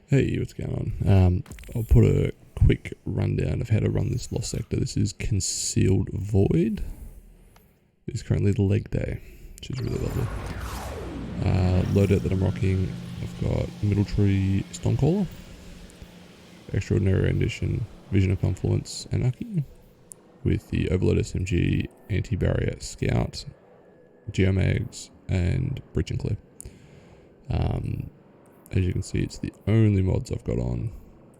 Hey, what's going on? I'll put a quick rundown of how to run this lost sector. This is Concealed Void. It's currently the leg day, which is really lovely. Loadout that I'm rocking, I've got Middle Tree Stonecaller, Extraordinary Rendition, Vision of Confluence, Anarchy, with the Overload SMG, Anti-Barrier Scout, Geomags, and Breach and Clear. As you can see, it's the only mods I've got on.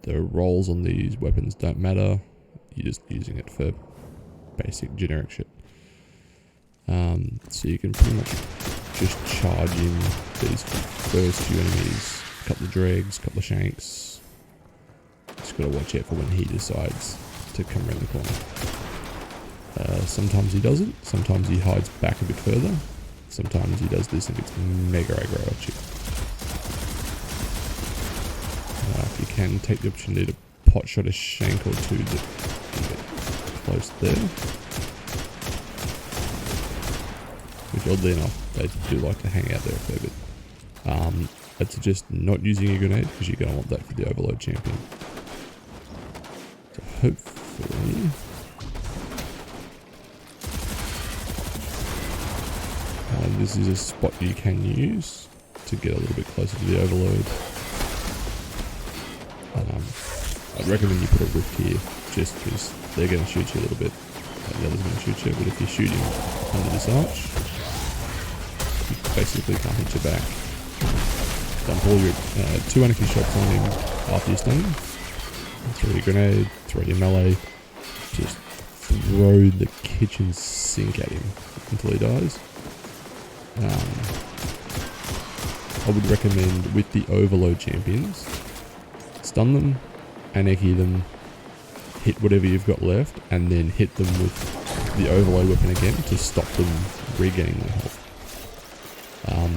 The rolls on these weapons don't matter. You're just using it for basic generic shit. So you can pretty much just charge in these first few enemies. A couple of dregs, a couple of shanks. Just gotta watch out for when he decides to come around the corner. Sometimes he doesn't. Sometimes he hides back a bit further. Sometimes he does this and gets mega aggro at you. You can take the opportunity to pot shot a shank or two that can get close there. Which oddly enough, they do like to hang out there a fair bit. I'd suggest not using a grenade because you're going to want that for the Overload champion. So hopefully... this is a spot you can use to get a little bit closer to the Overload. I'd recommend you put a rift here just because they're going to shoot you a little bit. The other's going to shoot you, but if you're shooting under this arch, you basically can't hit your back. Dump all your 2 anarchy shots on him after you stun him. Throw your grenade, throw your melee, just throw the kitchen sink at him until he dies. I would recommend with the Overload champions, stun them, anarchy them, hit whatever you've got left, and then hit them with the Overload weapon again to stop them regaining their health.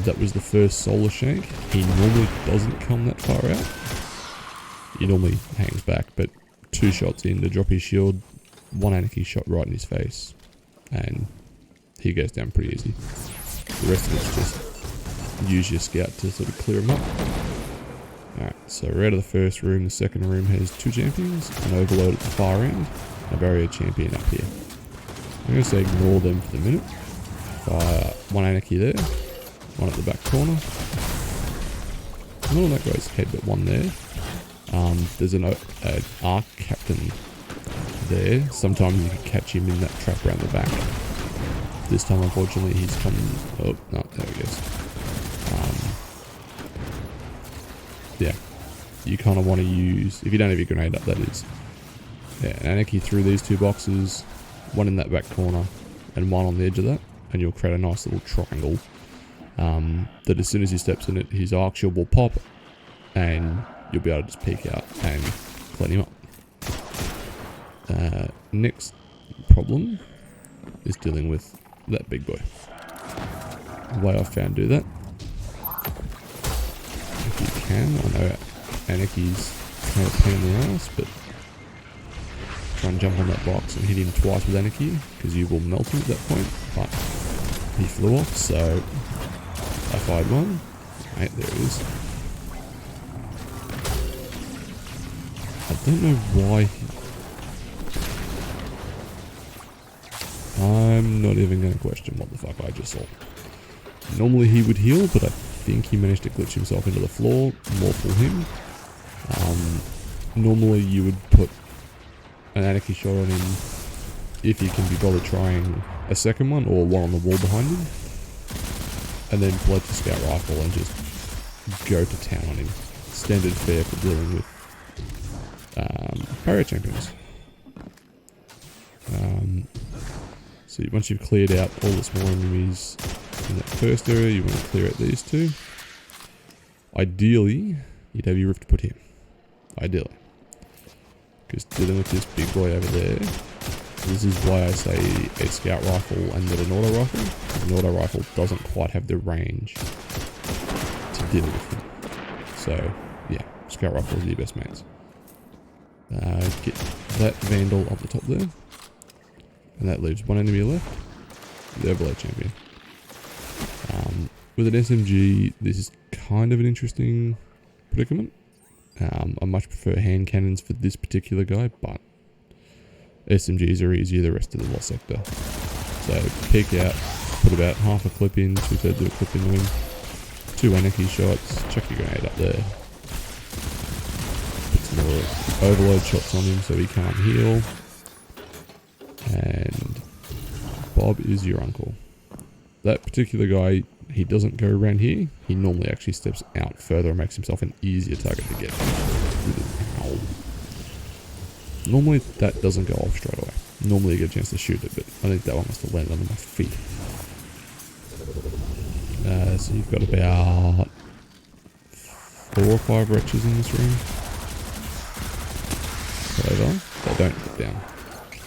That was the first Solar Shank. He normally doesn't come that far out. He normally hangs back, but 2 shots in to drop his shield, 1 anarchy shot right in his face, and he goes down pretty easy. The rest of it's just use your scout to sort of clear him up. Alright, so we're out of the first room. The second room has 2 champions, an Overload at the far end, and a barrier champion up here. I'm going to say ignore them for the minute. Fire 1 anarchy there, 1 at the back corner. Not on that guy's head, but 1 there. There's an arc captain there. Sometimes you can catch him in that trap around the back. This time, unfortunately, he's coming... Oh, no, there he goes. Yeah, you kind of want to use, if you don't have your grenade up, that is. Yeah, anarchy through these 2 boxes, 1 in that back corner, and 1 on the edge of that, and you'll create a nice little triangle. That as soon as he steps in it, his arc shield will pop, and you'll be able to just peek out and clean him up. Next problem is dealing with that big boy. The way I've found to do that, if you can, I know anarchy's kind of a pain in the ass, but try and jump on that box and hit him twice with anarchy, because you will melt him at that point, but he flew off, so I fired 1. Right, there it is. I don't know why I'm not even going to question what the fuck I just saw. Normally he would heal, but I think he managed to glitch himself into the floor. More for him. Normally you would put an anarchy shot on him if you can be bothered trying a second one, or 1 on the wall behind him. And then pull out the scout rifle and just go to town on him. Standard fare for dealing with barrier champions. So once you've cleared out all the small enemies in that first area, you want to clear out these 2. Ideally, you'd have your rift put here. Ideally. Because dealing with this big boy over there, this is why I say a scout rifle and not an auto rifle. An auto rifle doesn't quite have the range to deal with him. So, yeah, scout rifle is your best mates. Get that Vandal up the top there. And that leaves 1 enemy left. The Overload champion. With an SMG, this is kind of an interesting predicament. I much prefer hand cannons for this particular guy, but SMGs are easier the rest of the lost sector. So peek out, put about half a clip in, 2/3 of a clip into him, 2 anarchy shots, chuck your grenade up there. Put some more overload shots on him so he can't heal. And Bob is your uncle. That particular guy, he doesn't go around here. He normally actually steps out further and makes himself an easier target to get. Ow. Normally that doesn't go off straight away. Normally you get a chance to shoot it, but I think that one must have landed under my feet. So you've got about 4 or 5 wretches in this room. However, they don't get down.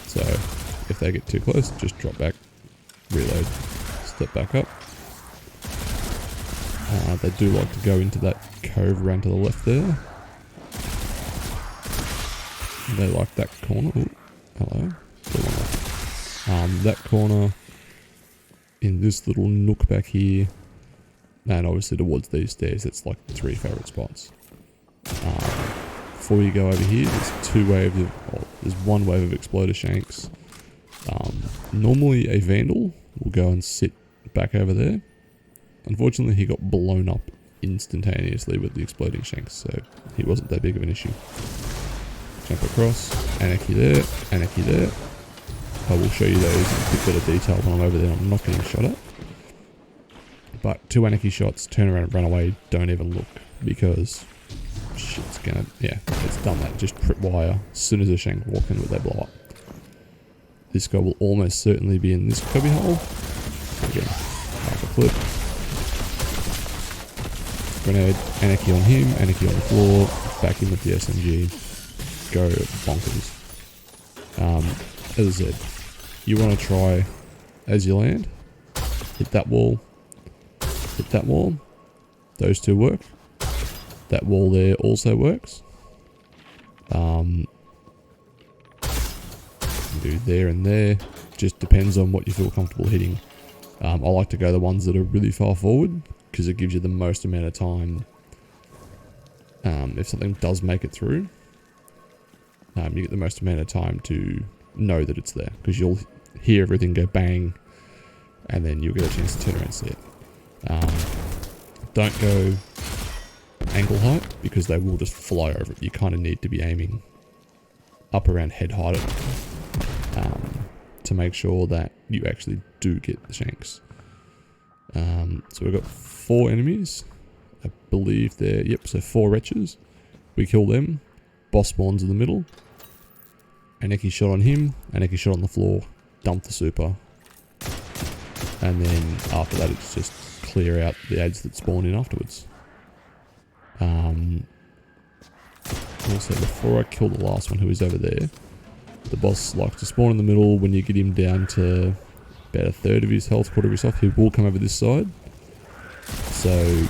So if they get too close, just drop back, reload, step back up. They do like to go into that cove around to the left there. They like that corner. Ooh, hello. That corner in this little nook back here, and obviously towards these stairs, it's like 3 favourite spots. Before you go over here, there's 1 wave of exploder shanks. Normally a vandal will go and sit back over there. Unfortunately, he got blown up instantaneously with the exploding shanks, so he wasn't that big of an issue. Jump across, anarchy there, anarchy there. I will show you those in a bit better detail when I'm over there. I'm not getting shot at. But 2 anarchy shots, turn around and run away, don't even look, because shit's gonna, yeah, it's done that. Just trip wire, as soon as a shank walk into it, they blow up. This guy will almost certainly be in this cubby hole. Again, half a clip. Grenade, anarchy on him, anarchy on the floor, back in with the SMG. Go bonkers. As I said, you want to try, as you land, hit that wall, those 2 work, that wall there also works, do there and there, just depends on what you feel comfortable hitting. I like to go the ones that are really far forward, because it gives you the most amount of time, if something does make it through, you get the most amount of time to know that it's there, because you'll hear everything go bang, and then you'll get a chance to turn around and see it. Don't go angle height, because they will just fly over it. You kind of need to be aiming up around head height to make sure that you actually do get the shanks. So we've got 4 enemies. I believe they're, yep, so 4 wretches. We kill them. Boss spawns in the middle. Anarchy shot on him, anarchy shot on the floor, dump the super. And then after that it's just clear out the ads that spawn in afterwards. Also, before I kill the last one who is over there, the boss likes to spawn in the middle. When you get him down to about 1/3 of his health, 1/4 of his health, he will come over this side. So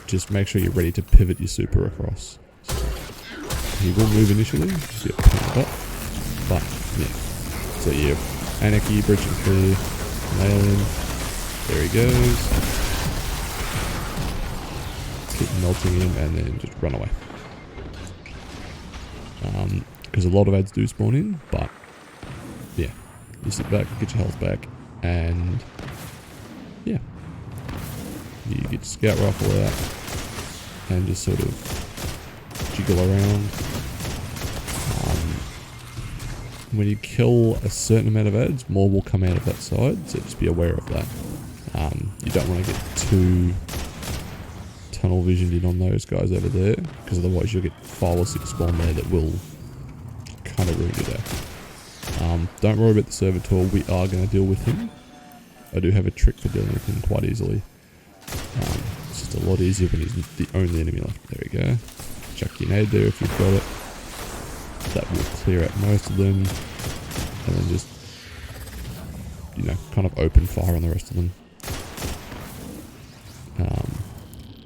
just make sure you're ready to pivot your super across. So he will move initially, just get pumped up. But yeah, so yeah, anarchy, bridge and clear, nail him, there he goes, keep melting him and then just run away. Because a lot of ads do spawn in, but yeah, you sit back, get your health back, and yeah, you get your scout rifle out and just sort of jiggle around. When you kill a certain amount of ads, more will come out of that side, so just be aware of that. You don't want to get too tunnel visioned in on those guys over there, because otherwise you'll get 5 or 6 spawn there that will kind of ruin your day. Don't worry about the servitor, we are going to deal with him. I do have a trick for dealing with him quite easily. It's just a lot easier when he's the only enemy left. There we go. Chuck your nade there if you've got it. That will clear out most of them, and then just, you know, kind of open fire on the rest of them.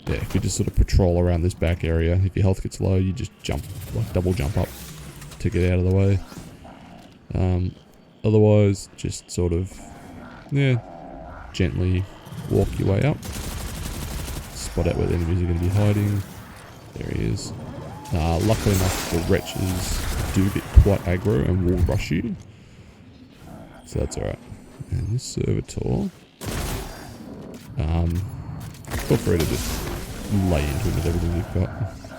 Yeah, if you just sort of patrol around this back area, if your health gets low, you just jump, like double jump up to get out of the way. Otherwise, just sort of, yeah, gently walk your way up. Spot out where the enemies are going to be hiding. There he is. Luckily enough, the wretches do get quite aggro and will rush you. So that's alright. And this servitor, feel free to just lay into him with everything you've got.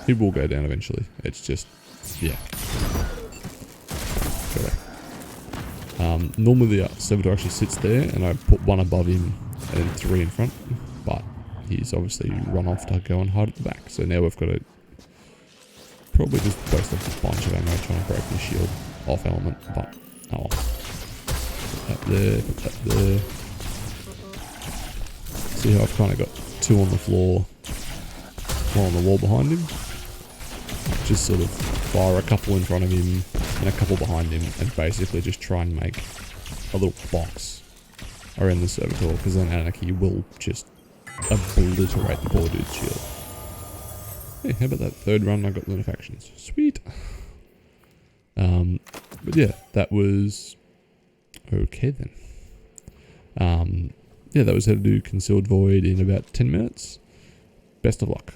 He will go down eventually. It's just, yeah. Normally the servitor actually sits there and I put one above him and then 3 in front. But he's obviously run off to go and hide at the back. So now we've got to probably just waste a bunch of ammo trying to break this shield off element. But, oh well. Put that there, put that there. See how I've kind of got 2 on the floor, 1 on the wall behind him. Just sort of fire a couple in front of him and a couple behind him and basically just try and make a little box around the servitor, because then Anarchy will just obliterate the poor dude's shield. Hey, how about that 3rd run I got Lunafactions? Sweet. But yeah, that was okay then. Yeah, that was how to do Concealed Void in about 10 minutes. Best of luck.